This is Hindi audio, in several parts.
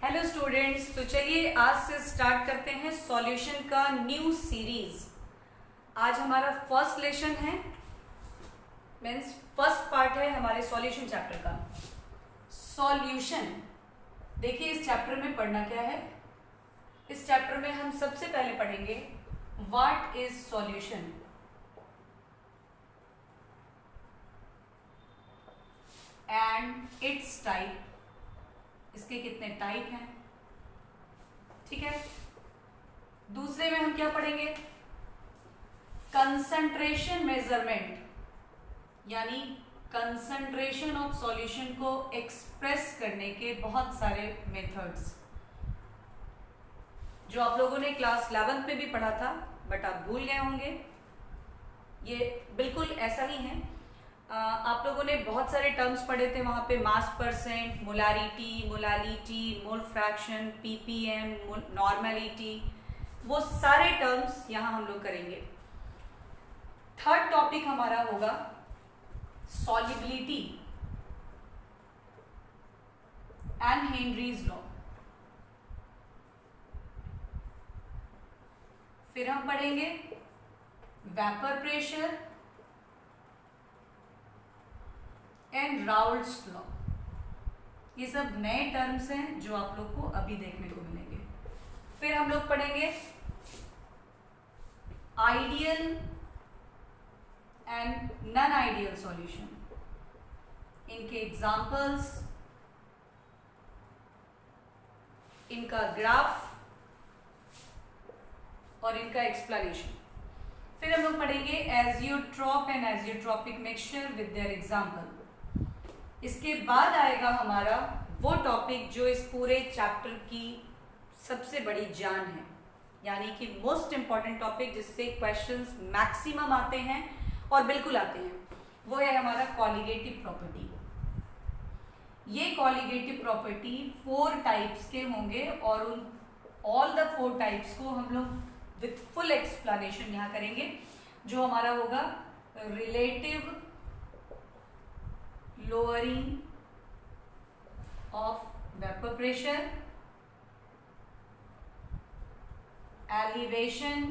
हेलो स्टूडेंट्स, तो चलिए आज से स्टार्ट करते हैं सॉल्यूशन का न्यू सीरीज। आज हमारा फर्स्ट लेसन है, मीन्स फर्स्ट पार्ट है हमारे सॉल्यूशन चैप्टर का। सॉल्यूशन देखिए, इस चैप्टर में पढ़ना क्या है। इस चैप्टर में हम सबसे पहले पढ़ेंगे what is solution and it's type, इसके कितने टाइप हैं, ठीक है। दूसरे में हम क्या पढ़ेंगे, कंसंट्रेशन मेजरमेंट, यानी कंसंट्रेशन ऑफ सॉल्यूशन को एक्सप्रेस करने के बहुत सारे मेथड्स, जो आप लोगों ने क्लास 11 में भी पढ़ा था बट आप भूल गए होंगे। ये बिल्कुल ऐसा ही है। आप लोगों ने बहुत सारे टर्म्स पढ़े थे वहाँ पे, मास percent, molality, mole fraction, ppm, normality, वो सारे टर्म्स यहाँ हम लोग करेंगे। थर्ड टॉपिक हमारा होगा सॉल्युबिलिटी एंड हेनरीज लॉ। फिर हम पढ़ेंगे vapour pressure and Raoult's law. ये सब नए टर्म्स हैं जो आप लोग को अभी देखने को मिलेंगे। फिर हम लोग पढ़ेंगे ideal and non ideal solution, इनके एग्जांपल्स, इनका ग्राफ और इनका एक्सप्लेनेशन। फिर हम लोग पढ़ेंगे azeotrope and azeotropic mixture with their example. इसके बाद आएगा हमारा वो टॉपिक जो इस पूरे चैप्टर की सबसे बड़ी जान है, यानी कि मोस्ट इंपॉर्टेंट टॉपिक, जिससे क्वेश्चंस मैक्सिमम आते हैं और बिल्कुल आते हैं, वो है हमारा कॉलिगेटिव प्रॉपर्टी। ये कॉलिगेटिव प्रॉपर्टी 4 टाइप्स के होंगे और उन ऑल द 4 टाइप्स को हम लोग विथ फुल एक्सप्लेनेशन यहाँ करेंगे, जो हमारा होगा relative lowering of vapor pressure, elevation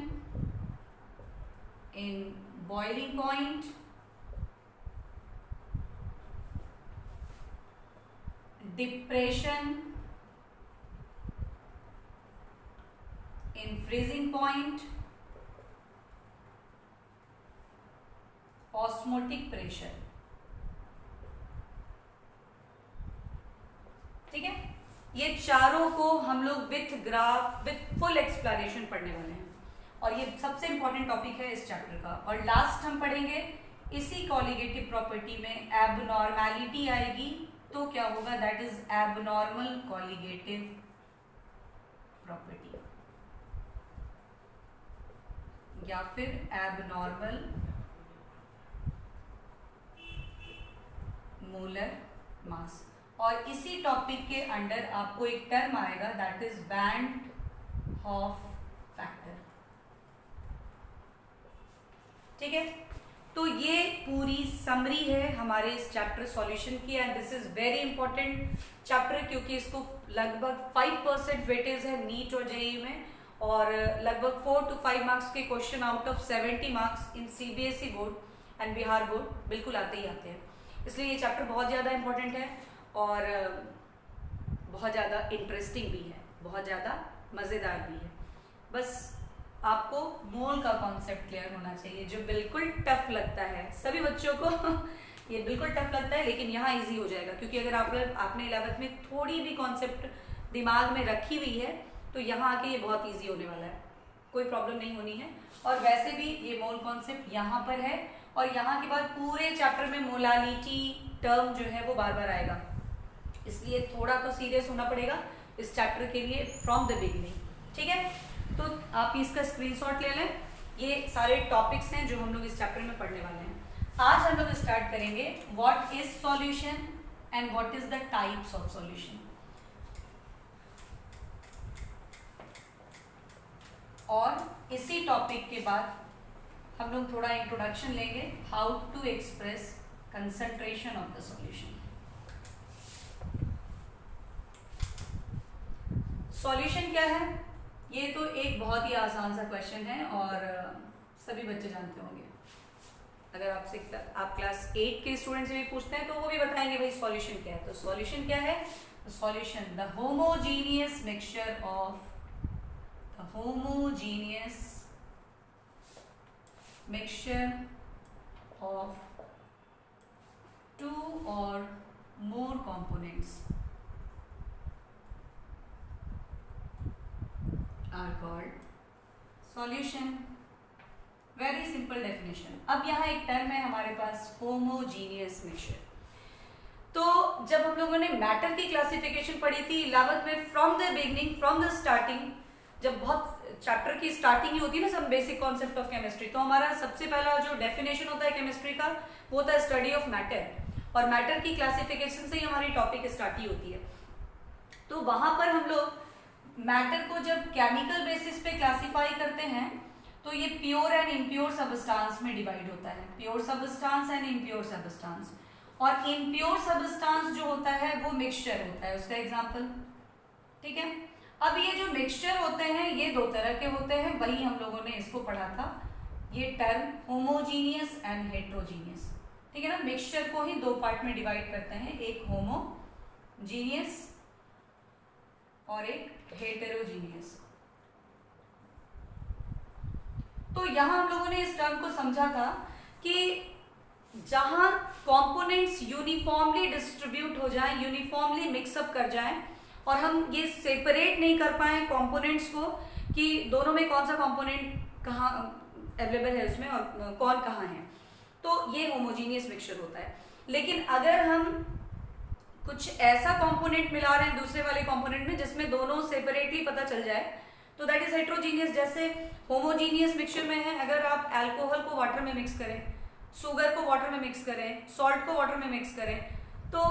in boiling point, depression in freezing point, osmotic pressure। ठीक है, ये चारों को हम लोग with graph with full explanation पढ़ने वाले हैं और ये सबसे इंपॉर्टेंट टॉपिक है इस चैप्टर का। और लास्ट हम पढ़ेंगे इसी कॉलिगेटिव प्रॉपर्टी में एबनॉर्मेलिटी आएगी, तो क्या होगा, that is abnormal colligative property या फिर एबनॉर्मल मोलर मास। और इसी टॉपिक के अंडर आपको एक टर्म आएगा, that is band half factor. ठीक है, तो ये पूरी समरी है हमारे इस चैप्टर सॉल्यूशन की and this is very important chapter, क्योंकि इसको लगभग 5% वेटेज है नीट और जेईई में, और लगभग 4 to 5 मार्क्स के question out of 70 marks in CBSE board and Bihar board बिल्कुल आते ही आते हैं। इसलिए ये चैप्टर बहुत ज़्यादा इंपॉर्टेंट है और बहुत ज़्यादा इंटरेस्टिंग भी है, बहुत ज़्यादा मज़ेदार भी है। बस आपको मोल का कॉन्सेप्ट क्लियर होना चाहिए, जो बिल्कुल टफ लगता है सभी बच्चों को ये बिल्कुल टफ लगता है, लेकिन यहाँ इजी हो जाएगा, क्योंकि अगर आपने 11th में थोड़ी भी कॉन्सेप्ट दिमाग में रखी हुई है तो यहाँ आके ये बहुत ईजी होने वाला है, कोई प्रॉब्लम नहीं होनी है। और वैसे भी ये मोल कॉन्सेप्ट यहाँ पर है और यहाँ के बाद पूरे चैप्टर में मोलालिटी टर्म जो है वो बार बार आएगा, इसलिए थोड़ा तो सीरियस होना पड़ेगा इस चैप्टर के लिए फ्रॉम द बिगिनिंग। ठीक है, तो आप इसका स्क्रीनशॉट ले लें। ये सारे टॉपिक्स हैं जो हम लोग इस चैप्टर में पढ़ने वाले हैं। आज हम लोग स्टार्ट करेंगे what is solution and what is the types of solution, और इसी टॉपिक के बाद हम लोग थोड़ा इंट्रोडक्शन लेंगे, how to express concentration of the solution. Solution क्या है? ये तो एक बहुत ही आसान सा क्वेश्चन है और सभी बच्चे जानते होंगे। अगर आपसे आप क्लास 8 के स्टूडेंट से भी पूछते हैं तो वो भी बताएंगे भाई सॉल्यूशन क्या है। तो सॉल्यूशन क्या है? Solution the homogeneous mixture of two और more components are called solution। Very simple definition. अब यहाँ एक टर्म है हमारे पास होमोजीनियस मिक्सचर। तो जब हम लोगों ने मैटर की क्लासिफिकेशन पढ़ी थी 11th में, from the beginning, from the starting, जब बहुत चैप्टर की स्टार्टिंग ही होती है ना, सब बेसिक कॉन्सेप्ट ऑफ केमिस्ट्री, तो हमारा सबसे पहला जो डेफिनेशन होता है केमिस्ट्री का वो होता है स्टडी ऑफ मैटर। और मैटर की क्लासिफिकेशन से ही हमारी टॉपिक स्टार्ट ही होती है। तो वहां पर हम लोग मैटर को जब केमिकल बेसिस पे क्लासिफाई करते हैं तो ये प्योर एंड इम्प्योर सबस्टांस में डिवाइड होता है, pure substance and impure substance. और इम्प्योर सबस्टांस जो होता है वो मिक्सचर होता है, उसका एग्जांपल। ठीक है, अब ये जो मिक्सचर होते हैं ये दो तरह के होते हैं, वही हम लोगों ने इसको पढ़ा था, ये टर्म होमोजीनियस एंड हेट्रोजीनियस। ठीक है ना, मिक्सचर को ही दो पार्ट में डिवाइड करते हैं, एक होमोजीनियस और एक हेटेरोजीनियस। तो यहां हम लोगों ने इस टर्म को समझा था कि जहां कंपोनेंट्स यूनिफॉर्मली डिस्ट्रीब्यूट हो जाएं, यूनिफॉर्मली मिक्सअप कर जाएं और हम ये सेपरेट नहीं कर पाए कंपोनेंट्स को कि दोनों में कौन सा कंपोनेंट कहाँ अवेलेबल है उसमें और कौन कहाँ है, तो ये होमोजीनियस मिक्सचर होता है। लेकिन अगर हम कुछ ऐसा कंपोनेंट मिला रहे हैं दूसरे वाले कंपोनेंट में जिसमें दोनों सेपरेटली पता चल जाए तो दैट इज हेट्रोजीनियस। जैसे होमोजीनियस मिक्सचर में है, अगर आप अल्कोहल को वाटर में मिक्स करें, शुगर को वाटर में मिक्स करें, सॉल्ट को वाटर में मिक्स करें, तो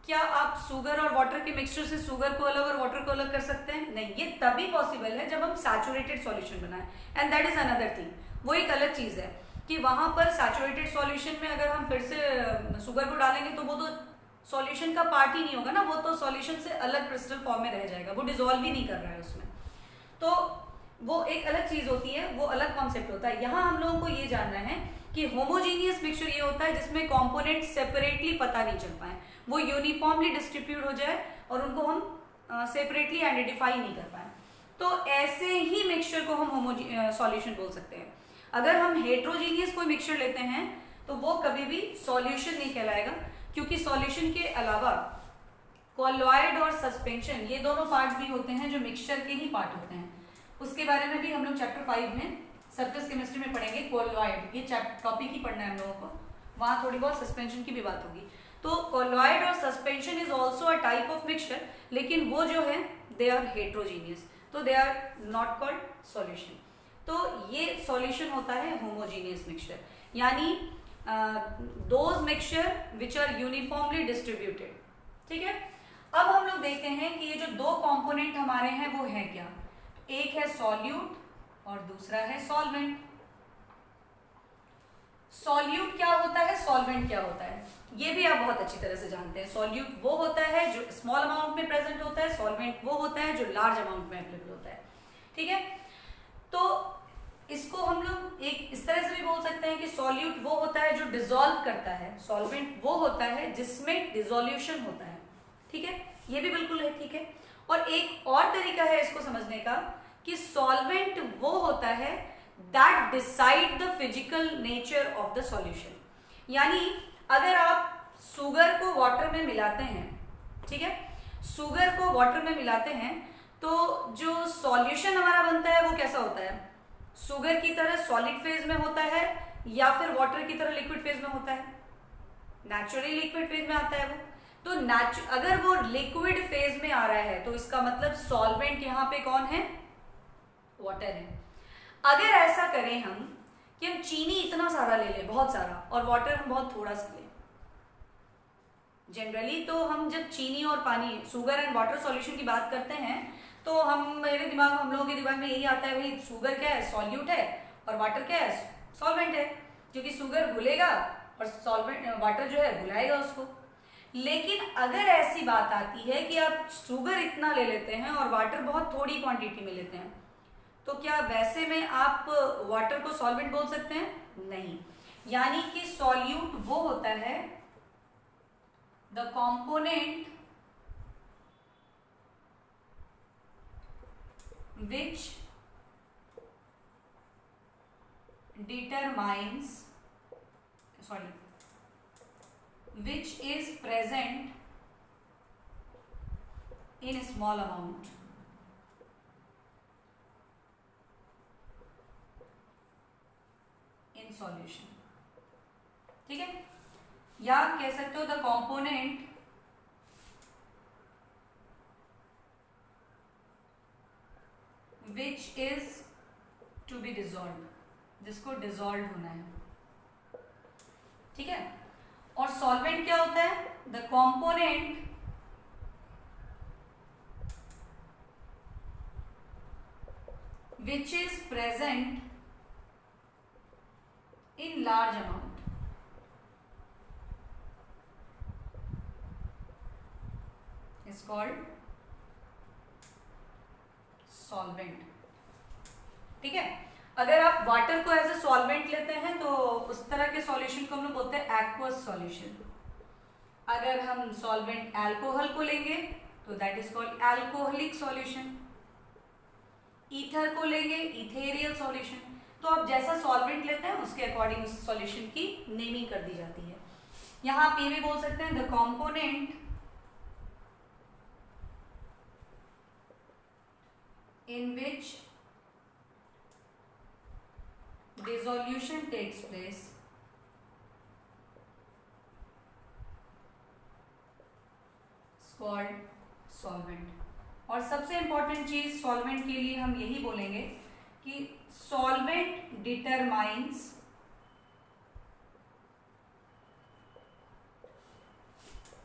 क्या आप शुगर और वाटर के मिक्सचर से शुगर को अलग और वाटर को अलग कर सकते हैं? नहीं, ये तभी पॉसिबल है जब हम सैचुरेटेड सॉल्यूशन बनाएं, and that is another thing. वो एक अलग चीज है कि वहां पर सैचुरेटेड सॉल्यूशन में अगर हम फिर से शुगर को डालेंगे तो वो तो सॉल्यूशन का पार्ट ही नहीं होगा ना, वो तो सॉल्यूशन से अलग क्रिस्टल फॉर्म में रह जाएगा, वो डिसॉल्व ही नहीं कर रहा है उसमें। तो वो एक अलग चीज होती है, वो अलग कॉन्सेप्ट होता है। यहाँ हम लोगों को ये जानना है कि होमोजीनियस मिक्सचर ये होता है जिसमें कंपोनेंट सेपरेटली पता नहीं चल पाए, वो यूनिफॉर्मली डिस्ट्रीब्यूट हो जाए और उनको हम सेपरेटली आइडेंटिफाई नहीं कर पाए, तो ऐसे ही मिक्सचर को हम सॉल्यूशन बोल सकते हैं। अगर हम हेट्रोजीनियस कोई मिक्सचर लेते हैं तो वो कभी भी सॉल्यूशन नहीं कहलाएगा, क्योंकि सॉल्यूशन के अलावा कोलॉइड और सस्पेंशन ये दोनों पार्ट भी होते हैं जो मिक्सचर के ही पार्ट होते हैं। उसके बारे में भी हम लोग चैप्टर 5 में सरफेस केमिस्ट्री में पढ़ेंगे। कोलॉइड ये टॉपिक ही पढ़ना है हम लोगों को, वहां थोड़ी बहुत सस्पेंशन की भी बात होगी। तो कोलॉइड और suspension is also a type of mixture, लेकिन वो जो है दे आर हेट्रोजीनियस, तो they are not called solution. तो ये सॉल्यूशन होता है होमोजीनियस मिक्सचर, यानी those mixture which are uniformly distributed. ठीक है, अब हम लोग देखते हैं कि ये जो दो कंपोनेंट हमारे हैं वो है क्या। एक है सॉल्यूट और दूसरा है सॉल्वेंट। सॉल्यूट क्या होता है, सॉल्वेंट क्या होता है, ये भी आप बहुत अच्छी तरह से जानते हैं। सॉल्यूट वो होता है जो स्मॉल अमाउंट में प्रेजेंट होता है, सॉल्वेंट वो होता है जो लार्ज अमाउंट में अवेलेबल होता है। ठीक है, तो इसको हम लोग एक इस तरह से भी बोल सकते हैं कि सॉल्यूट वो होता है जो डिसॉल्व करता है, सॉल्वेंट वो होता है जिसमें डिसोल्यूशन होता है। ठीक है, ये भी बिल्कुल है। ठीक है, और एक और तरीका है इसको समझने का कि सॉल्वेंट वो होता है that decide the physical nature of the solution. यानी अगर आप शुगर को वाटर में मिलाते हैं, ठीक है, शुगर को वाटर में मिलाते हैं तो जो सॉल्यूशन हमारा बनता है वो कैसा होता है, शुगर की तरह सॉलिड फेज में होता है या फिर वाटर की तरह लिक्विड फेज में होता है? नेचुरली लिक्विड फेज में आता है वो। तो अगर वो लिक्विड फेज में आ रहा है तो इसका मतलब सॉल्वेंट यहाँ पे कौन है, वाटर है। अगर ऐसा करें हम कि हम चीनी इतना सारा ले लें, बहुत सारा, और वाटर हम बहुत थोड़ा सा लें, जनरली तो हम जब चीनी और पानी, शुगर एंड वाटर सॉल्यूशन की बात करते हैं तो हम लोगों के दिमाग में यही आता है, भाई शुगर क्या है, सॉल्यूट है, और वाटर क्या है, सॉल्वेंट है, क्योंकि शुगर घुलेगा और सॉल्वेंट वाटर जो है घुलाएगा उसको। लेकिन अगर ऐसी बात आती है कि आप शुगर इतना ले लेते हैं और वाटर बहुत थोड़ी क्वांटिटी में लेते हैं, तो क्या वैसे में आप वाटर को सॉल्वेंट बोल सकते हैं? नहीं। यानी कि सॉल्यूट वो होता है the component which determines which is present in small amount in solution। ठीक है, या कह सकते हो the component which is to be dissolved, जिसको डिजोल्व होना है। ठीक है, और सॉल्वेंट क्या होता है? The component which is present in large amount is called solvent. ठीक है, अगर आप वाटर को एज ए सॉल्वेंट लेते हैं तो उस तरह के सॉल्यूशन को हम लोग बोलते हैं एक्वस सॉल्यूशन। अगर हम सॉल्वेंट अल्कोहल को लेंगे तो that is called alcoholic solution. Ether को लेंगे इथेरियल सॉल्यूशन। तो आप जैसा सॉल्वेंट लेते हैं उसके अकॉर्डिंग उस सॉल्यूशन की नेमिंग कर दी जाती है। यहां आप ये भी बोल सकते हैं the component in which dissolution takes place is called solvent। और सबसे इंपॉर्टेंट चीज सॉल्वेंट के लिए हम यही बोलेंगे कि solvent determines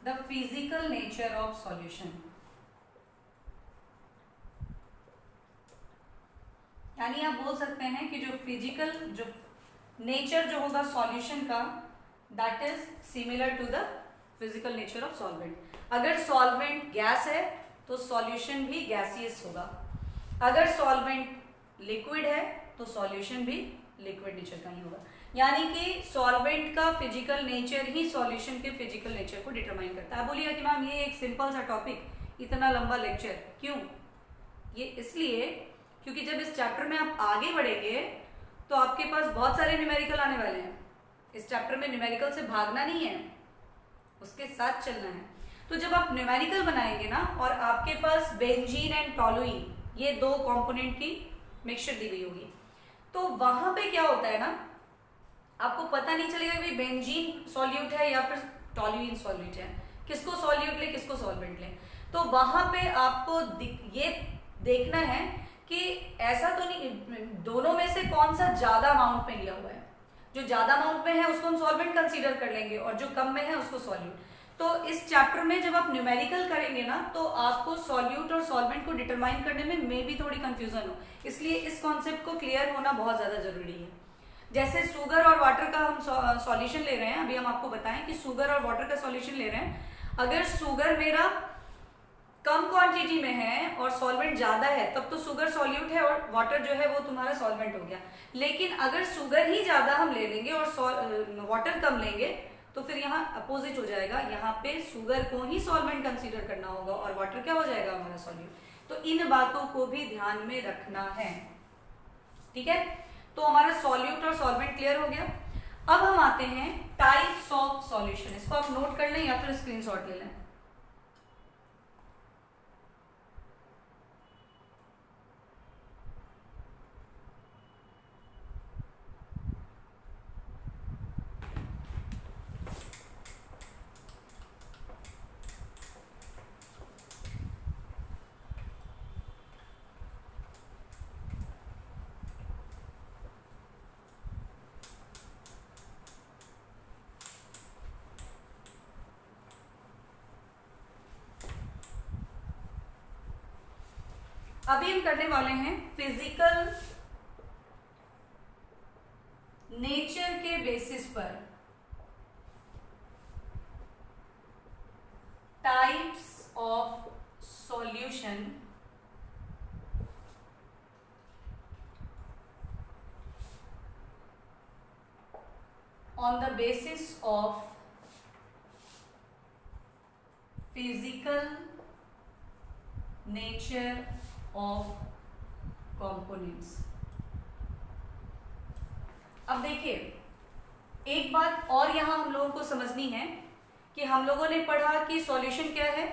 the physical nature of solution. यानी आप बोल सकते हैं कि जो फिजिकल जो नेचर जो होगा सॉल्यूशन का that is similar to the physical nature of solvent. अगर सॉल्वेंट गैस है तो सॉल्यूशन भी गैसियस होगा। अगर सॉल्वेंट लिक्विड है तो सॉल्यूशन भी लिक्विड नेचर का ही होगा। यानी कि सॉल्वेंट का फिजिकल नेचर ही सॉल्यूशन के फिजिकल नेचर को डिटरमाइन करता है। बोलिए कि मैम ये एक सिंपल सा टॉपिक, इतना लंबा लेक्चर क्यों? ये इसलिए क्योंकि जब इस चैप्टर में आप आगे बढ़ेंगे तो आपके पास बहुत सारे न्यूमेरिकल आने वाले हैं। इस चैप्टर में न्यूमेरिकल से भागना नहीं है, उसके साथ चलना है। तो जब आप न्यूमेरिकल बनाएंगे ना और आपके पास बेंजीन एंड टॉलुइन ये दो कंपोनेंट की मिक्सचर दी गई होगी, तो वहां पे क्या होता है ना, आपको पता नहीं चलेगा कि बेंजीन सॉल्यूट है या फिर टॉलुइन सॉल्यूट है, किसको सॉल्यूट ले किसको सॉल्वेंट ले। तो वहां पे आपको ये देखना है कि ऐसा तो नहीं दोनों में से कौन सा ज्यादा अमाउंट में लिया हुआ है। जो ज्यादा अमाउंट में है उसको हम सॉल्वेंट कंसीडर कर लेंगे और जो कम में है उसको सॉल्यूट। तो इस चैप्टर में जब आप न्यूमेरिकल करेंगे ना तो आपको सॉल्यूट और सॉल्वेंट को डिटरमाइन करने में मे भी थोड़ी कंफ्यूजन हो, इसलिए इस कॉन्सेप्ट को क्लियर होना बहुत ज्यादा जरूरी है। जैसे शुगर और वाटर का हम सॉल्यूशन ले रहे हैं, अभी हम आपको बताएं कि शुगर और वाटर का सॉल्यूशन ले रहे हैं। अगर शुगर मेरा कम क्वांटिटी में है और सॉल्वेंट ज्यादा है तब तो शुगर सॉल्यूट है और वाटर जो है वो तुम्हारा सॉल्वेंट हो गया। लेकिन अगर शुगर ही ज्यादा हम ले लेंगे और वाटर कम लेंगे तो फिर यहाँ अपोजिट हो जाएगा, यहाँ पे शुगर को ही सॉल्वेंट कंसीडर करना होगा और वाटर क्या हो जाएगा हमारा सॉल्यूट। तो इन बातों को भी ध्यान में रखना है। ठीक है, तो हमारा सॉल्यूट और सॉल्वेंट क्लियर हो गया। अब हम आते हैं टाइप्स ऑफ सॉल्यूशन। इसको आप नोट कर लें या फिर स्क्रीनशॉट ले लें। अभी हम करने वाले हैं फिजिकल नेचर के बेसिस पर types of solution on the basis of physical nature of components। अब देखिए एक बात और यहां हम लोगों को समझनी है कि हम लोगों ने पढ़ा कि सॉल्यूशन क्या है,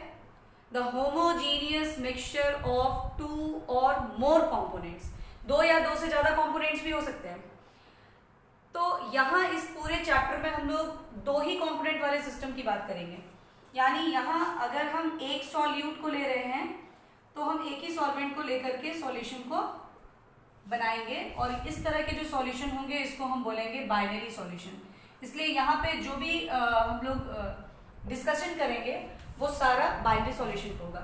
the homogeneous mixture of two और मोर कंपोनेंट्स, दो या दो से ज्यादा कंपोनेंट्स भी हो सकते हैं। तो यहाँ इस पूरे चैप्टर में हम लोग दो ही कंपोनेंट वाले सिस्टम की बात करेंगे। यानी यहाँ अगर हम एक सॉल्यूट को ले रहे हैं तो हम एक ही सॉल्वेंट को लेकर के सॉल्यूशन को बनाएंगे और इस तरह के जो सॉल्यूशन होंगे इसको हम बोलेंगे बाइनरी सॉल्यूशन। इसलिए यहाँ पे जो भी हम लोग डिस्कशन करेंगे वो सारा बाइनरी सॉल्यूशन होगा।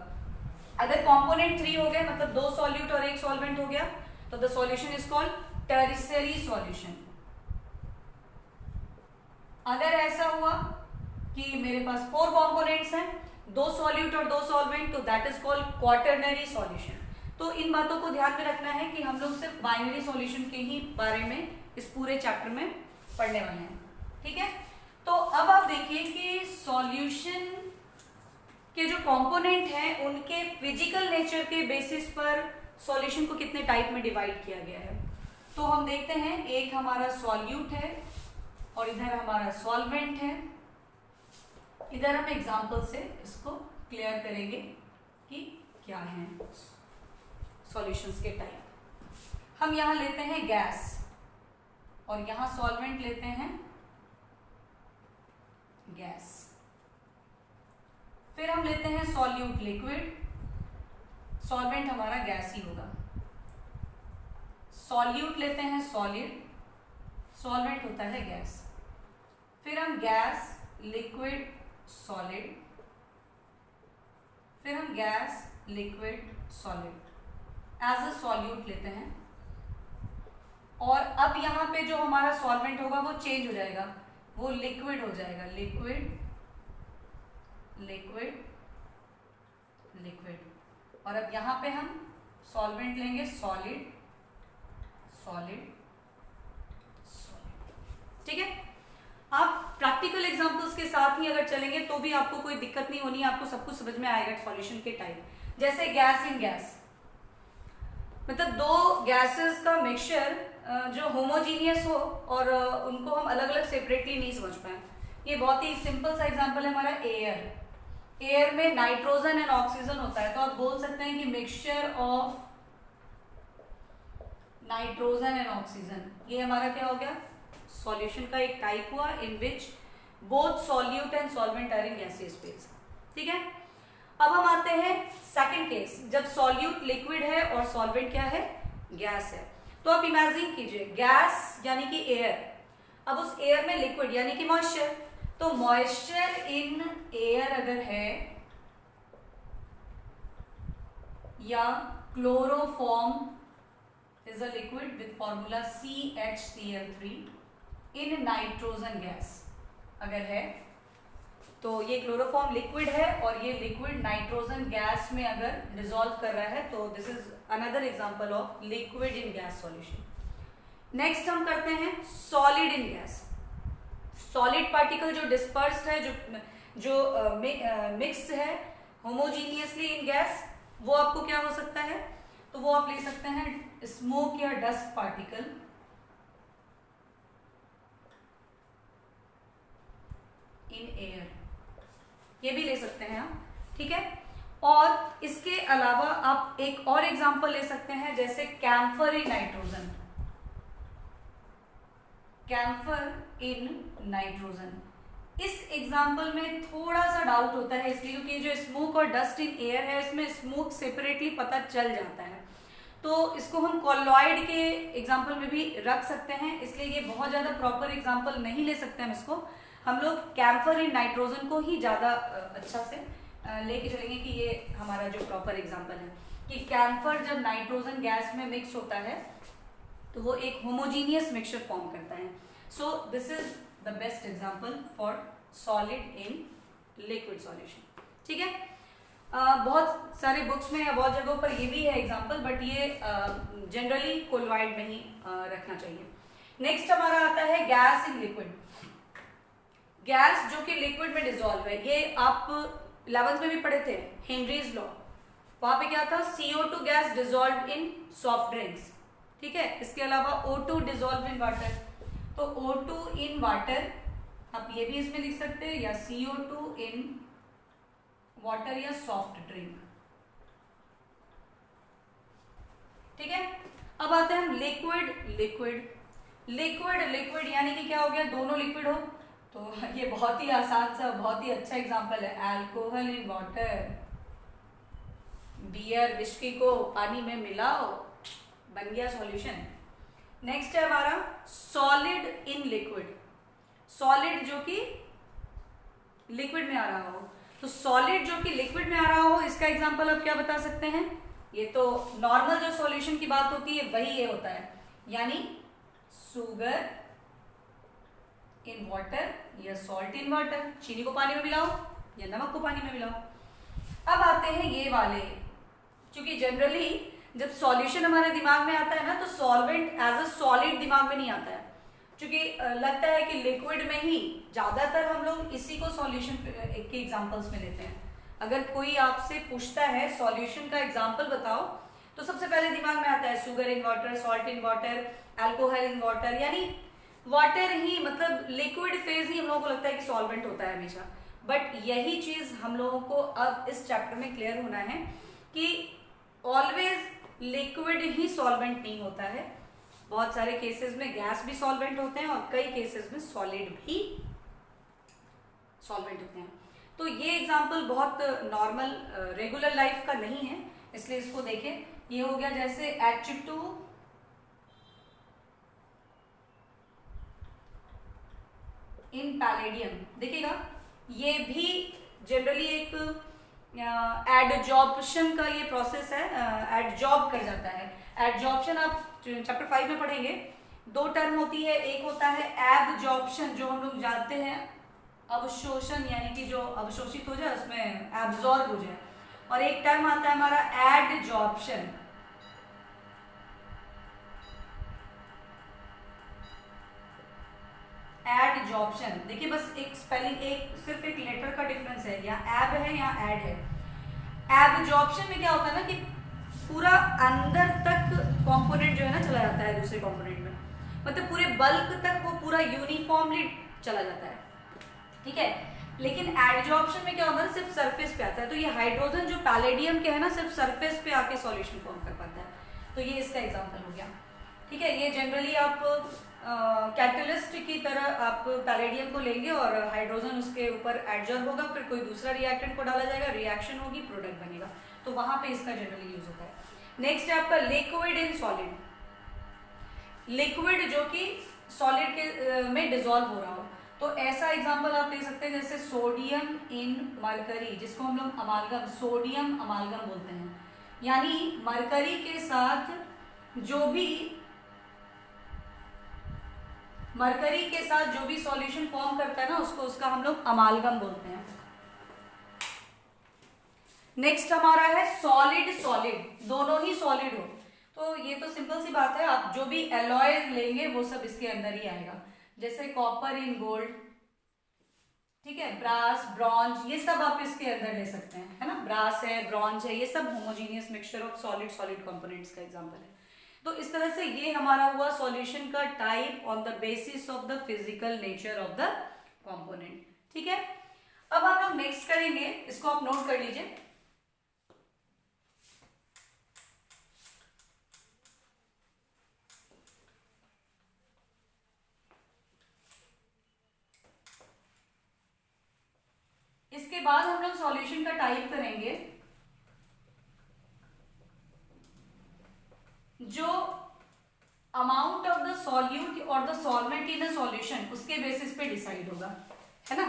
अगर कंपोनेंट 3 हो गए मतलब दो सॉल्यूट और एक सॉल्वेंट हो गया तो the solution is called tertiary solution. अगर ऐसा हुआ कि मेरे पास 4 कंपोनेंट्स हैं, दो सॉल्यूट और दो सॉल्वेंट, तो that is called quaternary solution. तो इन बातों को ध्यान में रखना है कि हम लोग सिर्फ बाइनरी सॉल्यूशन के ही बारे में इस पूरे चैप्टर में पढ़ने वाले हैं, ठीक है। तो अब आप देखिए कि सॉल्यूशन के जो कंपोनेंट हैं उनके फिजिकल नेचर के बेसिस पर सॉल्यूशन को कितने टाइप में डिवाइड किया गया है। तो हम देखते हैं, एक हमारा सॉल्यूट है और इधर हमारा सॉल्वेंट है। इधर हम एग्जांपल से इसको क्लियर करेंगे कि क्या है सॉल्यूशंस के टाइप। हम यहां लेते हैं गैस और यहां सॉल्वेंट लेते हैं गैस। फिर हम लेते हैं सॉल्यूट लिक्विड, सॉल्वेंट हमारा गैस ही होगा। सॉल्यूट लेते हैं सॉलिड, सॉल्वेंट होता है गैस। फिर हम गैस लिक्विड सॉलिड, फिर हम gas liquid solid as a solute लेते हैं। और अब यहां पे जो हमारा सॉल्वेंट होगा वो चेंज हो जाएगा, वो लिक्विड हो जाएगा, लिक्विड लिक्विड लिक्विड। और अब यहां पे हम सॉल्वेंट लेंगे सॉलिड सॉलिड सॉलिड, ठीक है। आप प्रैक्टिकल एग्जांपल्स के साथ ही अगर चलेंगे तो भी आपको कोई दिक्कत नहीं होनी, आपको सब कुछ समझ में आएगा सॉल्यूशन के टाइप। जैसे गैस इन गैस, मतलब दो गैसेस का मिक्सचर जो होमोजीनियस हो और उनको हम अलग अलग सेपरेटली नहीं समझ पाए। ये बहुत ही सिंपल सा एग्जांपल है हमारा एयर। एयर में नाइट्रोजन एंड ऑक्सीजन होता है, तो आप बोल सकते हैं कि mixture of nitrogen and oxygen, ये हमारा क्या हो गया, सॉल्यूशन का एक टाइप हुआ in which both solute and solvent are in gaseous phase, ठीक है। अब हम आते हैं सेकंड केस, जब सॉल्यूट लिक्विड है और सॉल्वेंट क्या है, गैस है। तो आप इमेजिन कीजिए गैस यानी कि एयर, अब उस एयर में लिक्विड यानी कि मॉइस्चर, तो मॉइस्चर इन एयर अगर है या chloroform is a liquid with formula CHCl3 in nitrogen gas अगर है, तो ये क्लोरोफॉर्म लिक्विड है और ये लिक्विड नाइट्रोजन गैस में अगर डिसॉल्व कर रहा है, तो this is another example of liquid in gas solution. Next हम करते हैं solid in gas. Solid particle जो डिस्पर्स्ड है, जो मिक्स है होमोजीनियसली इन गैस, वो आपको क्या हो सकता है, तो वो आप ले सकते हैं स्मोक या डस्ट पार्टिकल, इन एयर, ये भी ले सकते हैं आप, ठीक है। और इसके अलावा आप एक और एग्जांपल ले सकते हैं, जैसे camphor in nitrogen, camphor in nitrogen. इस एग्जाम्पल में थोड़ा सा डाउट होता है इसलिए क्योंकि जो स्मोक और डस्ट इन एयर है इसमें स्मोक सेपरेटली पता चल जाता है, तो इसको हम कॉलॉइड के एग्जाम्पल में भी रख सकते हैं, इसलिए ये बहुत ज्यादा प्रॉपर एग्जाम्पल नहीं ले सकते हम इसको। हम लोग कैम्फर इन नाइट्रोजन को ही ज्यादा अच्छा से लेके चलेंगे कि ये हमारा जो प्रॉपर एग्जाम्पल है कि कैम्फर जब नाइट्रोजन गैस में मिक्स होता है तो वो एक होमोजीनियस मिक्सचर फॉर्म करता है। So this is the best example for solid in liquid solution, ठीक है। बहुत सारे बुक्स में या बहुत जगहों पर ये भी है एग्जाम्पल, बट ये जनरली कोलॉइड में ही रखना चाहिए। नेक्स्ट हमारा आता है गैस इन लिक्विड। गैस जो कि लिक्विड में डिसॉल्व है, ये आप 11th में भी पढ़े थे, हेनरीज लॉ। वहां पे क्या था, CO2 gas dissolve in soft drinks, ठीक है। इसके अलावा O2 डिसॉल्व इन वाटर, तो O2 इन वाटर आप ये भी इसमें लिख सकते हैं, या CO2 इन वाटर या सॉफ्ट ड्रिंक, ठीक है। अब आते हैं हम लिक्विड लिक्विड लिक्विड लिक्विड, यानी कि क्या हो गया, दोनों लिक्विड हो, तो ये बहुत ही आसान सा बहुत ही अच्छा एग्जांपल है, alcohol in water. Beer whisky को पानी में मिलाओ, बन गया सॉल्यूशन। नेक्स्ट है हमारा सॉलिड इन लिक्विड। सॉलिड जो कि लिक्विड में आ रहा हो, तो सॉलिड जो कि लिक्विड में आ रहा हो, इसका एग्जांपल आप क्या बता सकते हैं, ये तो नॉर्मल जो सॉल्यूशन की बात होती है वही ये होता है, यानी शुगर इन वाटर या सॉल्ट इन वाटर, चीनी को पानी में मिलाओ या नमक को पानी में मिलाओ। अब आते हैं ये वाले, क्योंकि जनरली जब सॉल्यूशन हमारे दिमाग में आता है ना, तो सॉल्वेंट एज अ सॉलिड दिमाग में नहीं आता है, क्योंकि लगता है कि लिक्विड में ही ज्यादातर हम लोग इसी को सॉल्यूशन के एग्जांपल्स में लेते हैं। अगर कोई आपसे पूछता है सॉल्यूशन का एग्जांपल बताओ, तो सबसे पहले दिमाग में आता है sugar in water, salt in water, alcohol in water, यानी वाटर ही, मतलब लिक्विड फेज ही हम लोगों को लगता है कि सॉल्वेंट होता है हमेशा। बट यही चीज हम लोगों को अब इस चैप्टर में क्लियर होना है कि ऑलवेज लिक्विड ही सॉल्वेंट नहीं होता है, बहुत सारे केसेस में गैस भी सॉल्वेंट होते हैं और कई केसेस में सॉलिड भी सॉल्वेंट होते हैं। तो ये एग्जांपल बहुत नॉर्मल रेगुलर लाइफ का नहीं है, इसलिए इसको देखें। ये हो गया जैसे H2 इन पैलेडियम, देखिएगा ये भी जनरली एक एडजॉर्प्शन का ये प्रोसेस है, एडजॉर्ब कर जाता है। एडजॉर्प्शन आप चैप्टर 5 में पढ़ेंगे, दो टर्म होती है, एक होता है एब्जॉर्प्शन जो हम लोग जानते हैं अवशोषण, यानी कि जो अवशोषित हो जाए उसमें एब्जॉर्ब हो जाए, और एक टर्म आता है हमारा एडजॉर्प्शन। एडजॉर्प्शन, देखिए बस एक स्पेलिंग, एक सिर्फ एक लेटर का डिफरेंस है, यहाँ एब है यहाँ एड है। एब्जॉर्प्शन में क्या होता है ना कि पूरा अंदर तक कंपोनेंट जो है ना चला जाता है दूसरे कंपोनेंट में, मतलब पूरे बल्क तक वो पूरा यूनिफॉर्मली चला जाता है, ठीक है। लेकिन एडजॉर्प्शन में क्या होता है, सिर्फ सरफेस पे आता है। तो ये हाइड्रोजन जो पैलेडियम के है ना, सिर्फ सरफेस पे आके सॉल्यूशन फॉर्म कर पाता है, तो ये इसका एग्जांपल हो गया, ठीक है। ये जनरली आप कैटलिस्ट की तरह आप पैलेडियम को लेंगे और हाइड्रोजन उसके ऊपर एडजॉर्ब होगा, फिर कोई दूसरा रिएक्टेंट को डाला जाएगा, रिएक्शन होगी, प्रोडक्ट बनेगा, तो वहां पे इसका जनरली यूज होता है। नेक्स्ट है आपका लिक्विड इन सॉलिड। लिक्विड जो कि सॉलिड के में डिसॉल्व हो रहा हो, तो ऐसा एग्जांपल आप ले सकते हैं जैसे सोडियम इन मरकरी, जिसको हम लोग अमालगम, सोडियम अमालगम बोलते हैं, यानी मरकरी के साथ जो भी सॉल्यूशन फॉर्म करता है ना, उसको उसका हम लोग अमालगम बोलते हैं। नेक्स्ट हमारा है सॉलिड सॉलिड, दोनों ही सॉलिड हो, तो ये तो सिंपल सी बात है, आप जो भी एलॉय लेंगे वो सब इसके अंदर ही आएगा, जैसे कॉपर इन गोल्ड, ठीक है, ब्रास, ब्रॉन्ज, ये सब आप इसके अंदर ले सकते हैं, है ना। ब्रास है, ब्रॉन्ज है, ये सब homogeneous mixture of solid solid components का एग्जांपल है। तो इस तरह से ये हमारा हुआ सॉल्यूशन का type on the basis of the physical nature of the component, ठीक है। अब हम लोग नेक्स्ट करेंगे, इसको आप नोट कर लीजिए। इसके बाद हम लोग सॉल्यूशन का टाइप करेंगे, जो अमाउंट ऑफ द सॉल्यूट और the solvent in a solution उसके बेसिस पे डिसाइड होगा, है ना।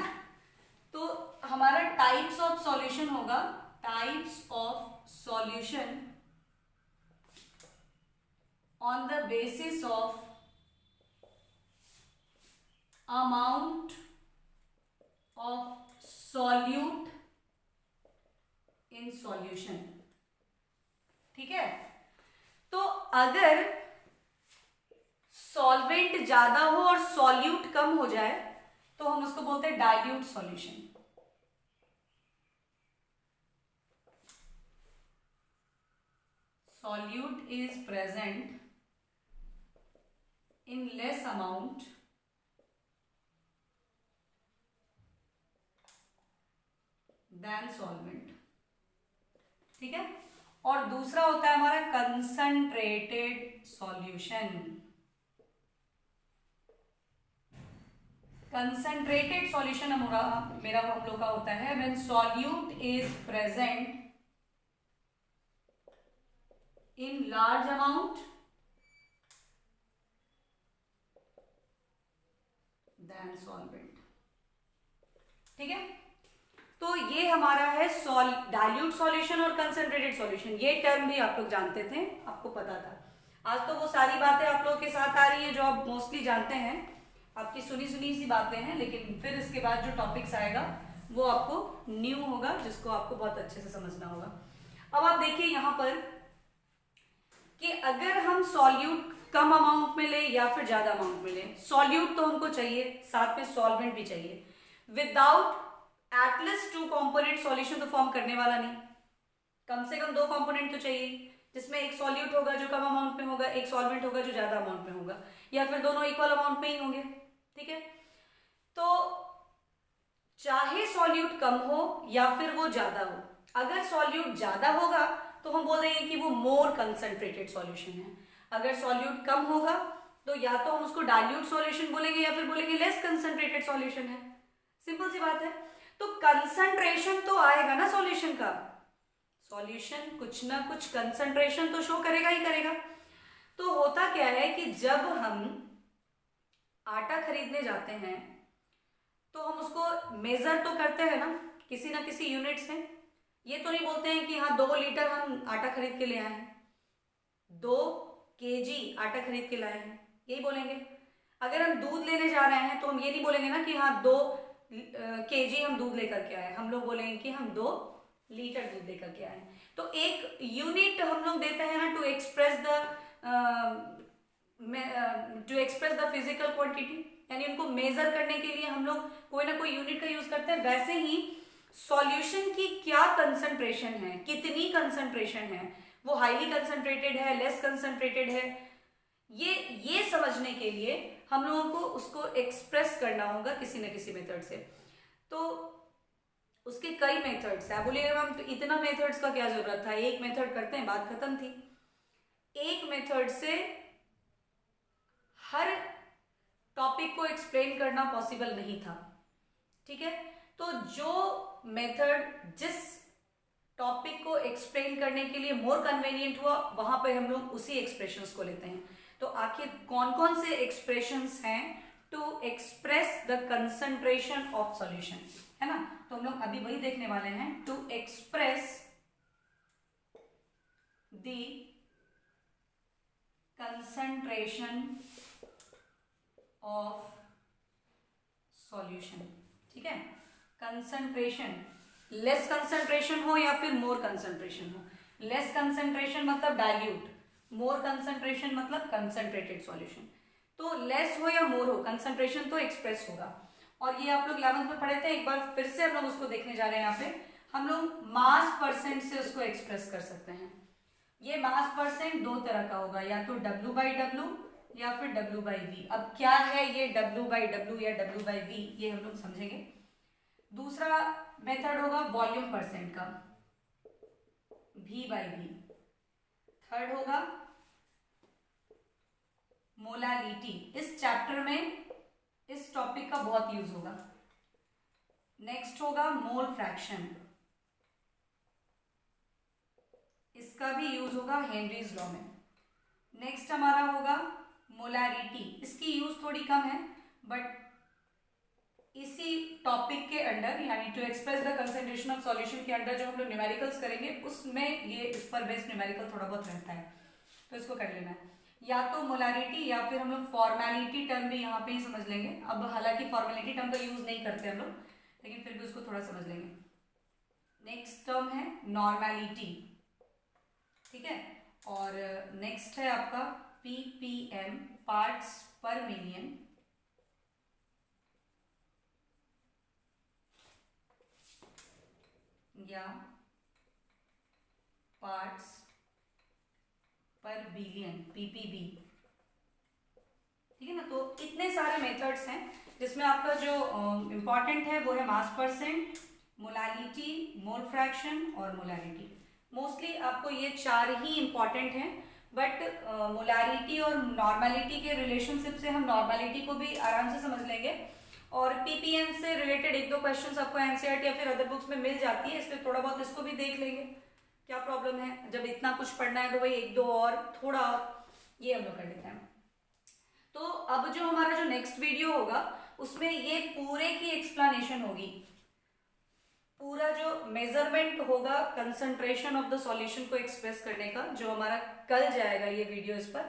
तो हमारा टाइप्स ऑफ सॉल्यूशन होगा, types of solution on the basis of amount of solute in solution. ठीक है, तो अगर सॉल्वेंट ज्यादा हो और सॉल्यूट कम हो जाए तो हम उसको बोलते हैं dilute solution. Solute is present in less amount than solvent. ठीक है, और दूसरा होता है हमारा कंसंट्रेटेड सॉल्यूशन। कंसंट्रेटेड सॉल्यूशन मेरा हम लोग का होता है when solute is present in large amount than solvent. ठीक है, तो ये हमारा है डाइल्यूट सॉल्यूशन और कंसंट्रेटेड सॉल्यूशन। ये टर्म भी आप लोग जानते थे, आपको पता था। आज तो वो सारी बातें आप लोग के साथ आ रही है जो आप मोस्टली जानते हैं, आपकी सुनी सुनी सी बातें हैं, लेकिन फिर इसके बाद जो टॉपिक्स आएगा वो आपको न्यू होगा, जिसको आपको बहुत अच्छे से समझना होगा। अब आप देखिए यहाँ पर कि अगर हम सॉल्यूट कम अमाउंट में ले या फिर ज्यादा अमाउंट में ले, सॉल्यूट तो हमको चाहिए, साथ में सॉल्वेंट भी चाहिए। विदाउट एटलीस्ट 2 कंपोनेंट सॉल्यूशन तो फॉर्म करने वाला नहीं, कम से कम 2 कंपोनेंट तो चाहिए, जिसमें एक सॉल्यूट होगा जो कम अमाउंट में होगा, एक सॉल्वेंट होगा जो ज्यादा अमाउंट में होगा, या फिर दोनों इक्वल अमाउंट में ही होंगे। ठीक है, तो चाहे सॉल्यूट कम हो या फिर वो ज्यादा हो, अगर सॉल्यूट ज्यादा होगा तो हम बोल देंगे कि वो मोर कंसंट्रेटेड सॉल्यूशन है। अगर सॉल्यूट कम होगा तो या तो हम उसको डाइल्यूट सॉल्यूशन बोलेंगे या फिर बोलेंगे लेस कंसंट्रेटेड सॉल्यूशन है। सिंपल सी बात है। तो कंसंट्रेशन तो आएगा ना सॉल्यूशन का, सॉल्यूशन कुछ ना कुछ कंसंट्रेशन तो शो करेगा ही करेगा। तो होता क्या है कि जब हम आटा खरीदने जाते हैं तो हम उसको मेजर तो करते हैं ना किसी यूनिट से। ये तो नहीं बोलते हैं कि हाँ 2 लीटर हम आटा खरीद के ले आए हैं, 2 केजी आटा खरीद के लाए हैं, यही बोलेंगे। अगर हम दूध लेने जा रहे हैं तो हम ये नहीं बोलेंगे ना कि हाँ 2 केजी हम दूध लेकर के आए, हम लोग बोलेंगे कि हम 2 लीटर दूध लेकर के आए। तो एक यूनिट हम लोग देते हैं ना to express the physical quantity, यानी उनको मेजर करने के लिए हम लोग कोई ना कोई यूनिट का यूज करते हैं। वैसे ही सॉल्यूशन की क्या कंसंट्रेशन है, कितनी कंसंट्रेशन है, वो हाईली कंसंट्रेटेड है, लेस कंसंट्रेटेड है, ये समझने के लिए हम लोगों को उसको एक्सप्रेस करना होगा किसी न किसी मेथड से। तो उसके कई मेथड्स हैं। आप बोलिएगा मैम तो इतना मेथड्स का क्या जरूरत था, एक मेथड करते हैं बात खत्म थी। एक मेथड से हर टॉपिक को एक्सप्लेन करना पॉसिबल नहीं था। ठीक है, तो जो मेथड जिस टॉपिक को एक्सप्लेन करने के लिए मोर कन्वीनियंट हुआ, वहां पे हम लोग उसी एक्सप्रेशंस को लेते हैं। तो आखिर कौन कौन से एक्सप्रेशंस हैं to express the concentration of solution, है ना। तो हम लोग अभी वही देखने वाले हैं, to express the concentration of solution. ठीक है, कंसंट्रेशन, लेस कंसंट्रेशन हो या फिर मोर कंसंट्रेशन हो। लेस कंसंट्रेशन मतलब डाइल्यूट, मोर कंसंट्रेशन मतलब कंसंट्रेटेड सॉल्यूशन। तो लेस हो या मोर हो, कंसंट्रेशन तो एक्सप्रेस होगा। और ये आप लोग 11th में पढ़े थे, एक बार फिर से हम लोग उसको देखने जा रहे हैं। यहाँ पे हम लोग मास परसेंट से उसको एक्सप्रेस कर सकते हैं। ये मास परसेंट 2 तरह का होगा, या तो W/W या फिर W/V। अब क्या है ये W/W या W/V, ये हम लोग समझेंगे। दूसरा मेथड होगा वॉल्यूम परसेंट का, V/V। थर्ड होगा मोलालिटी, इस चैप्टर में इस टॉपिक का बहुत यूज होगा। नेक्स्ट होगा मोल फ्रैक्शन, इसका भी यूज होगा हेनरीज लॉ में। नेक्स्ट हमारा होगा मोलारिटी, इसकी यूज थोड़ी कम है, बट इसी टॉपिक के अंडर यानी to express the concentration of solution के अंडर जो हम लोग न्यूमेरिकल्स करेंगे उसमें ये इस पर बेस्ड न्यूमेरिकल थोड़ा बहुत रहता है, तो इसको कर लेना है। या तो मोलारिटी या फिर हम लोग फॉर्मेलिटी टर्म भी यहाँ पे ही समझ लेंगे। अब हालांकि फॉर्मेलिटी टर्म का यूज नहीं करते हम लोग, लेकिन फिर भी उसको थोड़ा समझ लेंगे। नेक्स्ट टर्म है नॉर्मेलिटी, ठीक है। और नेक्स्ट है आपका ppm, पार्ट्स पर मिलियन, या पार्ट्स पर बिलियन, ppb, ठीक है ना। तो इतने सारे मेथड्स हैं जिसमें आपका जो इम्पॉर्टेंट है वो है मास परसेंट, मोलालिटी, मोल फ्रैक्शन और मोलालिटी। मोस्टली आपको ये चार ही इम्पॉर्टेंट हैं, बट मोलारिटी और नॉर्मेलिटी के रिलेशनशिप से हम नॉर्मेलिटी को भी आराम से समझ लेंगे, और पीपीएम से रिलेटेड एक दो क्वेश्चंस आपको एनसीईआरटी या फिर अदर बुक्स में मिल जाती है, इसलिए थोड़ा बहुत इसको भी देख लेंगे। क्या प्रॉब्लम है, जब इतना कुछ पढ़ना है तो भाई एक दो और थोड़ा और ये हम लोग कर लेते हैं। तो अब जो हमारा जो नेक्स्ट वीडियो होगा उसमें ये पूरे की एक्सप्लेनेशन होगी, पूरा जो मेजरमेंट होगा कंसंट्रेशन ऑफ द सॉल्यूशन को एक्सप्रेस करने का, जो हमारा कल जाएगा ये वीडियो इस पर,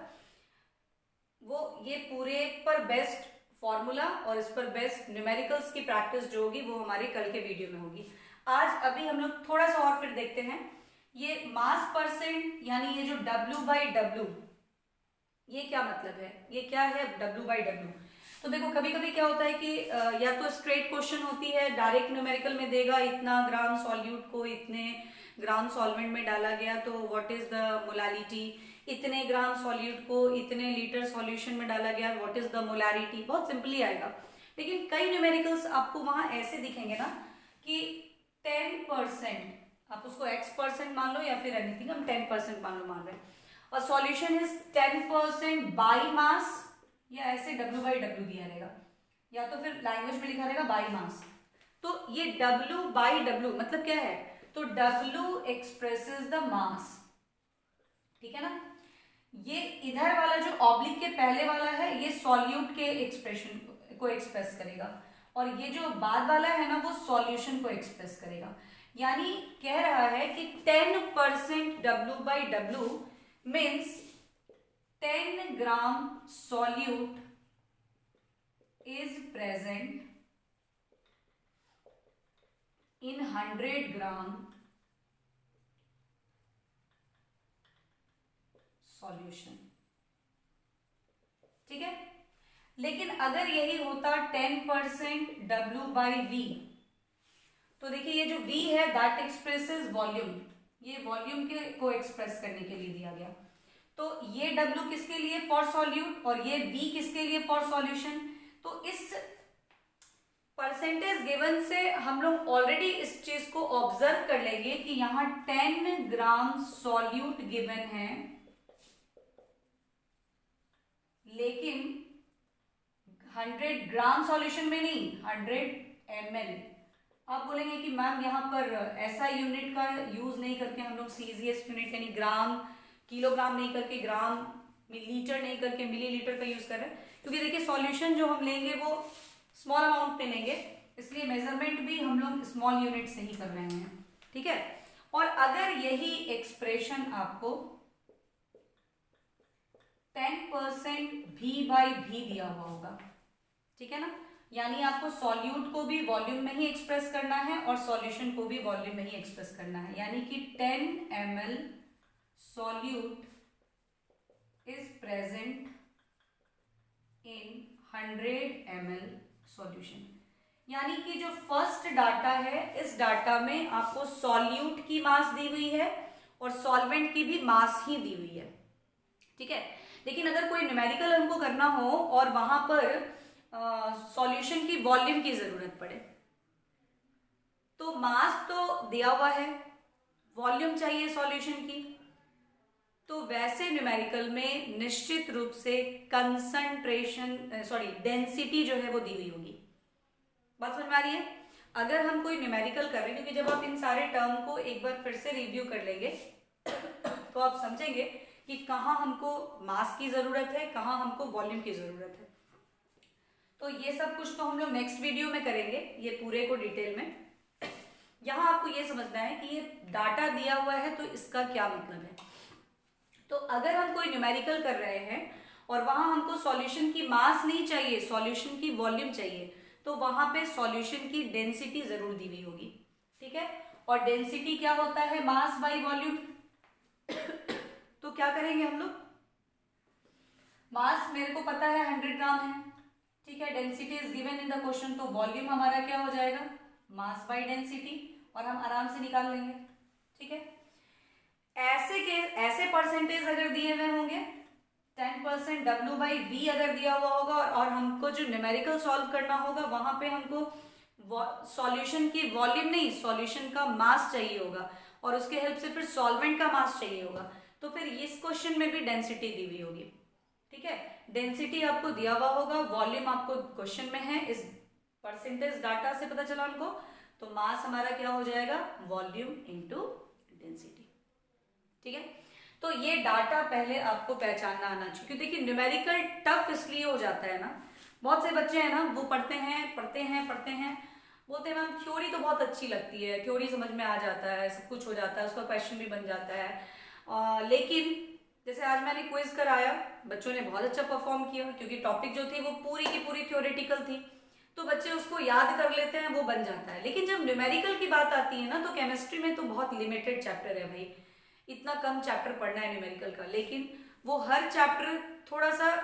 वो ये पूरे पर बेस्ट फॉर्मूला और इस पर बेस्ट न्यूमेरिकल्स की प्रैक्टिस जो होगी वो हमारी कल के वीडियो में होगी। आज अभी हम लोग थोड़ा सा और फिर देखते हैं ये मास परसेंट, यानी ये जो W/W, ये क्या मतलब है, ये क्या है W/W। तो देखो कभी कभी क्या होता है कि या तो स्ट्रेट क्वेश्चन होती है, डायरेक्ट न्यूमेरिकल में देगा इतना ग्राम सॉल्यूट को इतने ग्राम सॉल्वेंट में डाला गया तो व्हाट इज द मोलालिटी, इतने ग्राम सॉल्यूट को इतने लीटर सॉल्यूशन में डाला गया व्हाट इज द मोलारिटी, बहुत सिंपली आएगा। लेकिन कई न्यूमेरिकल्स आपको वहां ऐसे दिखेंगे ना कि 10%, आप उसको x% मान लो या फिर एनीथिंग, हम 10% मान रहे हैं, और सॉल्यूशन इज 10% बाई मास, या ऐसे W/W दिया रहेगा, या तो फिर लैंग्वेज में लिखा रहेगा बाई मास। तो ये W/W मतलब क्या है, तो W एक्सप्रेसेस द मास, ठीक है ना। ये इधर वाला जो ऑब्लिक के पहले वाला है ये सॉल्यूट के एक्सप्रेशन को एक्सप्रेस करेगा, और ये जो बाद वाला है ना वो सॉल्यूशन को एक्सप्रेस करेगा। यानी कह रहा है कि 10% W/W means 10 gram solute is present in 100 gram solution, ठीक है। लेकिन अगर यही होता 10% W/V, तो देखिए ये जो V है दैट एक्सप्रेसेस वॉल्यूम, ये वॉल्यूम के को एक्सप्रेस करने के लिए दिया गया। तो ये W किसके लिए, फॉर सॉल्यूट, और ये V किसके लिए, फॉर सॉल्यूशन। तो इस परसेंटेज गिवन से हम लोग ऑलरेडी इस चीज को ऑब्जर्व कर लेंगे कि यहां 10 ग्राम सॉल्यूट गिवन है, लेकिन 100 ग्राम सॉल्यूशन में नहीं, 100 ml। आप बोलेंगे कि मैम यहाँ पर ऐसा यूनिट का यूज नहीं करके हम लोग सीजीएस यूनिट यानी ग्राम किलोग्राम नहीं करके ग्राम लीटर नहीं करके मिलीलीटर का यूज कर रहे हैं, क्योंकि देखिए सॉल्यूशन जो हम लेंगे वो स्मॉल अमाउंट में लेंगे, इसलिए मेजरमेंट भी हम लोग स्मॉल यूनिट से ही कर रहे हैं, ठीक है। और अगर यही एक्सप्रेशन आपको 10% V/V दिया हुआ होगा, ठीक है ना, यानी आपको सॉल्यूट को भी वॉल्यूम में ही एक्सप्रेस करना है और सॉल्यूशन को भी वॉल्यूम में ही एक्सप्रेस करना है, यानी कि 10 ml solute is present in 100 ml solution। यानी कि जो फर्स्ट डाटा है इस डाटा में आपको सॉल्यूट की मास दी हुई है और सॉल्वेंट की भी मास ही दी हुई है, ठीक है। लेकिन अगर कोई न्यूमेरिकल हमको करना हो और वहां पर सॉल्यूशन की वॉल्यूम की जरूरत पड़े, तो मास तो दिया हुआ है, वॉल्यूम चाहिए सॉल्यूशन की, तो वैसे न्यूमेरिकल में निश्चित रूप से कंसंट्रेशन डेंसिटी जो है वो दी हुई होगी। बात समझ में आ रही है। अगर हम कोई न्यूमेरिकल कर रहे हैं, क्योंकि जब आप इन सारे टर्म को एक बार फिर से रिव्यू कर लेंगे तो आप समझेंगे कि कहाँ हमको मास की जरूरत है, कहाँ हमको वॉल्यूम की जरूरत है। तो ये सब कुछ तो हम लोग नेक्स्ट वीडियो में करेंगे, ये पूरे को डिटेल में। यहाँ आपको ये समझना है कि ये डाटा दिया हुआ है तो इसका क्या मतलब है। तो अगर हम कोई न्यूमेरिकल कर रहे हैं और वहां हमको सॉल्यूशन की मास नहीं चाहिए, सॉल्यूशन की वॉल्यूम चाहिए, तो वहां पे सॉल्यूशन की डेंसिटी जरूर दी हुई होगी, ठीक है। और डेंसिटी क्या होता है, मास बाई वॉल्यूम। तो क्या करेंगे हम लोग, मास मेरे को पता है 100 ग्राम है, ठीक है, density is given in the question, तो वॉल्यूम हमारा क्या हो जाएगा, मास बाई डेंसिटी, और हम आराम से निकाल लेंगे, ठीक है। ऐसे परसेंटेज अगर दिए हुए होंगे 10% W बाई V अगर दिया हुआ होगा और हमको जो न्यूमेरिकल सॉल्व करना होगा वहां पे हमको सॉल्यूशन की वॉल्यूम नहीं, सॉल्यूशन का मास चाहिए होगा और उसके हेल्प से फिर सॉल्वेंट का मास चाहिए होगा, तो फिर इस क्वेश्चन में भी डेंसिटी दी हुई होगी, ठीक है। डेंसिटी आपको दिया हुआ होगा, वॉल्यूम आपको क्वेश्चन में है, इस परसेंटेज डाटा से पता चला हमको, तो मास हमारा क्या हो जाएगा, वॉल्यूम इनटू डेंसिटी, ठीक है। तो ये डाटा पहले आपको पहचानना आना चाहिए, क्योंकि देखिए न्यूमेरिकल टफ इसलिए हो जाता है ना, बहुत से बच्चे हैं ना वो पढ़ते हैं बोलते हैं मैम थ्योरी तो बहुत अच्छी लगती है, थ्योरी समझ में आ जाता है, सब कुछ हो जाता है, उसका क्वेश्चन भी बन जाता है, लेकिन जैसे आज मैंने क्विज कराया, बच्चों ने बहुत अच्छा परफॉर्म किया, क्योंकि टॉपिक जो थी वो पूरी की पूरी थ्योरेटिकल थी, तो बच्चे उसको याद कर लेते हैं, वो बन जाता है। लेकिन जब न्यूमेरिकल की बात आती है ना, तो केमिस्ट्री में तो बहुत लिमिटेड चैप्टर है भाई, इतना कम चैप्टर पढ़ना है न्यूमेरिकल का, लेकिन वो हर चैप्टर थोड़ा सा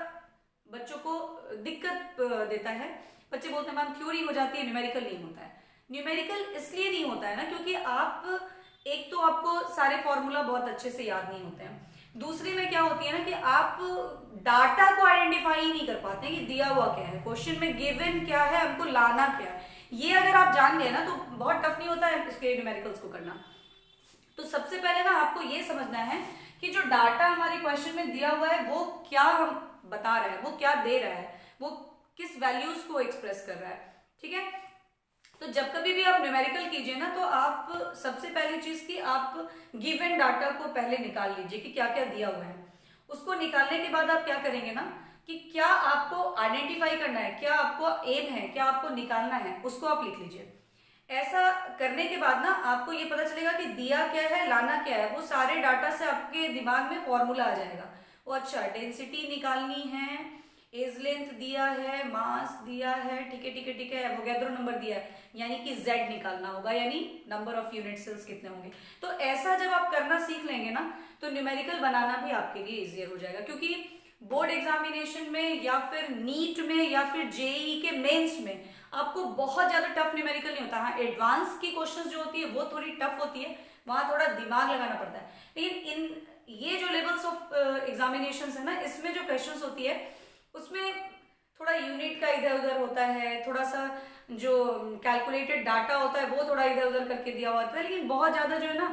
बच्चों को दिक्कत देता है। बच्चे बोलते हैं मैम थ्योरी हो जाती है, न्यूमेरिकल नहीं होता है। न्यूमेरिकल इसलिए नहीं होता है ना, क्योंकि आप एक तो आपको सारे फॉर्मूला बहुत अच्छे से याद नहीं होते हैं, दूसरी में क्या होती है ना कि आप डाटा को आइडेंटिफाई ही नहीं कर पाते कि दिया हुआ क्या है, क्वेश्चन में गिवन क्या है, हमको लाना क्या है, ये अगर आप जान गए ना तो बहुत टफ नहीं होता है इसके न्यूमेरिकल्स को करना। तो सबसे पहले ना आपको ये समझना है कि जो डाटा हमारे क्वेश्चन में दिया हुआ है वो क्या हम बता रहा है, वो क्या दे रहा है, वो किस वैल्यूज को एक्सप्रेस कर रहा है, ठीक है। तो जब कभी भी आप न्यूमेरिकल कीजिए ना, तो आप सबसे पहली चीज की आप गिवन डाटा को पहले निकाल लीजिए कि क्या क्या दिया हुआ है। उसको निकालने के बाद आप क्या करेंगे ना कि क्या आपको आइडेंटिफाई करना है, क्या आपको एम है, क्या आपको निकालना है, उसको आप लिख लीजिए। ऐसा करने के बाद ना आपको ये पता चलेगा कि दिया क्या है, लाना क्या है, वो सारे डाटा से आपके दिमाग में फॉर्मूला आ जाएगा। वो अच्छा डेंसिटी निकालनी है, एज लेंथ दिया है, मास दिया है, ठीक है ठीक है ठीक है, एवोगैड्रो नंबर दिया है, यानी कि Z निकालना होगा, यानी नंबर ऑफ यूनिट सेल्स कितने होंगे। तो ऐसा जब आप करना सीख लेंगे ना, तो न्यूमेरिकल बनाना भी आपके लिए इजियर हो जाएगा, क्योंकि बोर्ड एग्जामिनेशन में या फिर नीट में या फिर जेईई के मेंस में आपको बहुत ज्यादा टफ न्यूमेरिकल नहीं होता। हाँ, एडवांस की क्वेश्चंस जो होती है वो थोड़ी टफ होती है, वहां थोड़ा दिमाग लगाना पड़ता है, लेकिन इन ये जो लेवल्स ऑफ एग्जामिनेशंस है ना, इसमें जो क्वेश्चंस होती है उसमें थोड़ा यूनिट का इधर उधर होता है, थोड़ा सा जो कैलकुलेटेड डाटा होता है वो थोड़ा इधर उधर करके दिया हुआ होता है, लेकिन बहुत ज्यादा जो है ना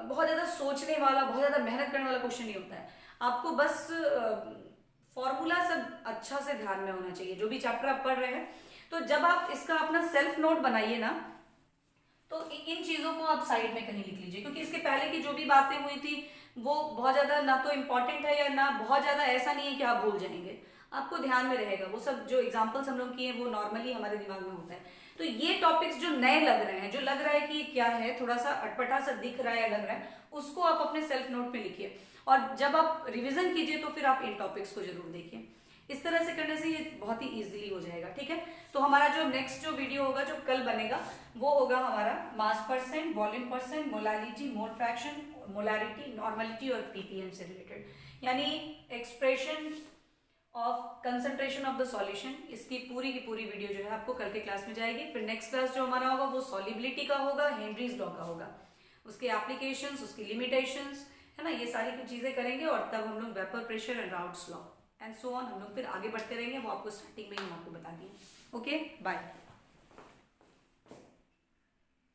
बहुत ज्यादा सोचने वाला, बहुत ज्यादा मेहनत करने वाला क्वेश्चन नहीं होता है। आपको बस फॉर्मूला सब अच्छा से ध्यान में होना चाहिए, जो भी चैप्टर आप पढ़ रहे हैं। तो जब आप इसका अपना सेल्फ नोट बनाइए ना, तो इन चीजों को आप साइड में कहीं लिख लीजिए, क्योंकि इसके पहले की जो भी बातें हुई थी वो बहुत ज्यादा ना तो इम्पोर्टेंट है या ना बहुत ज्यादा ऐसा नहीं है कि आप भूल जाएंगे, आपको ध्यान में रहेगा। वो सब जो एग्जाम्पल्स हम लोग किए वो नॉर्मली हमारे दिमाग में होता है। तो ये टॉपिक्स जो नए लग रहे हैं, जो लग रहा है कि क्या है, थोड़ा सा अटपटा सा दिख रहा है, लग रहा है, उसको आप अपने सेल्फ नोट में लिखिए, और जब आप रिविजन कीजिए तो फिर आप इन टॉपिक्स को जरूर देखिए। इस तरह से करने से ये बहुत ही इजीली हो जाएगा, ठीक है। तो हमारा जो नेक्स्ट जो वीडियो होगा, जो कल बनेगा, वो होगा हमारा मास percent, volume percent, molality, mole fraction, molarity, normality और पीपीएम से रिलेटेड, यानी expression of concentration of the solution. इसकी पूरी की पूरी वीडियो जो है आपको कल के क्लास में जाएगी। फिर नेक्स्ट क्लास जो हमारा होगा वो सॉल्युबिलिटी का होगा, हेनरीज लॉ का होगा, उसके एप्लीकेशंस, उसकी लिमिटेशंस, है ना, ये सारी कुछ चीजें करेंगे, और तब हम लोग vapour pressure and routes law and so on हम लोग फिर आगे बढ़ते रहेंगे। वो आपको स्टार्टिंग में ही आपको बता दिए। Okay, bye.